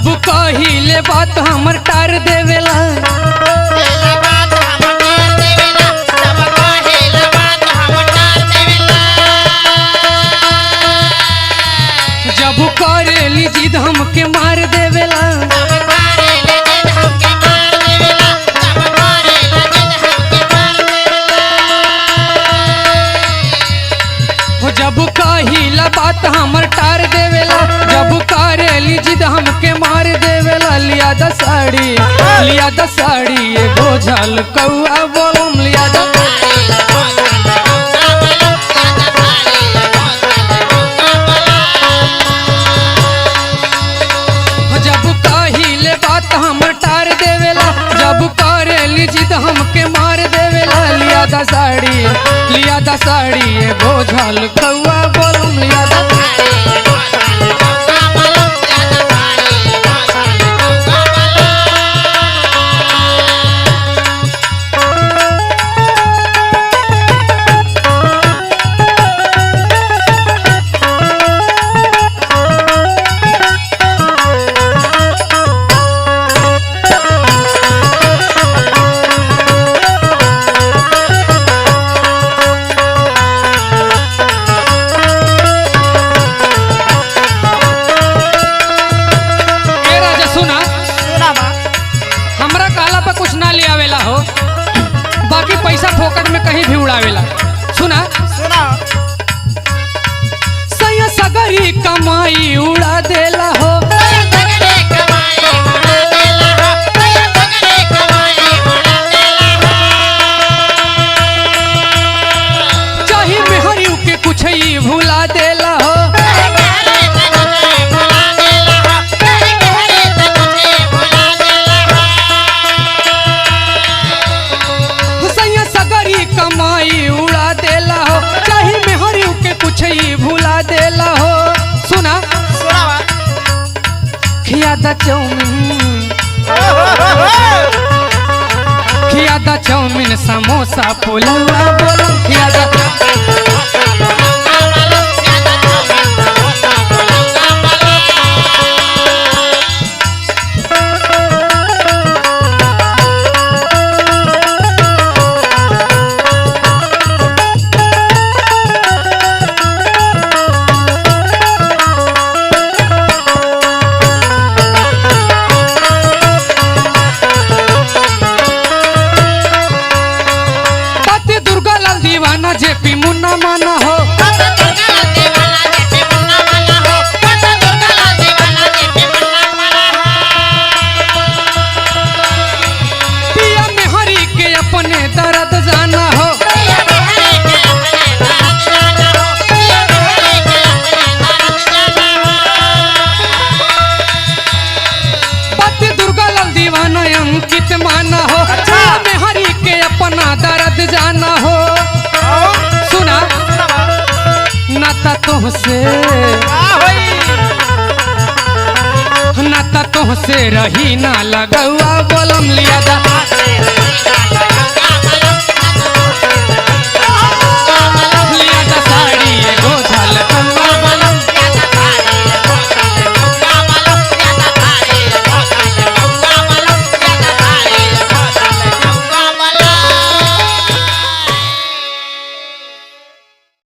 जब कहिले बात हमर टार देवेला जब करेली जिद हमके मार देवेला जब कहिला बात हमर टार देवेला जब करेली जिद हमके मार देवेला लिया द साड़ी ये बोझल कौआ बोलम लिया द जब कहिले बात हमर टार देवेला जब करेली जिद हमके मार देवेला लिया द साड़ी ये बोझल कौआ बोलम लिया द कुछ ना ले आवेला हो बाकी पैसा फोकट में कहीं भी उड़ावेला। सुना सया सगरी कमाई उड़ा देला हो चाहे मेहरियों के कुछ ही भुला देला हो कमाई उड़ा देला हो चाहे मेहरियों के कुछ ही भुला देला हो। सुना खियादा चाउमीन समोसा पुलाव बोलम खियादा जेपी मुन्ना माना हो पिया मेहरी के अपने दर्द जाना हो पति दुर्गा लाल दीवाना अंकित माना हो मेहरी के अपना दर्द जाना हो। नाता तुहसे रही ना लगौआ बोलम लिया दा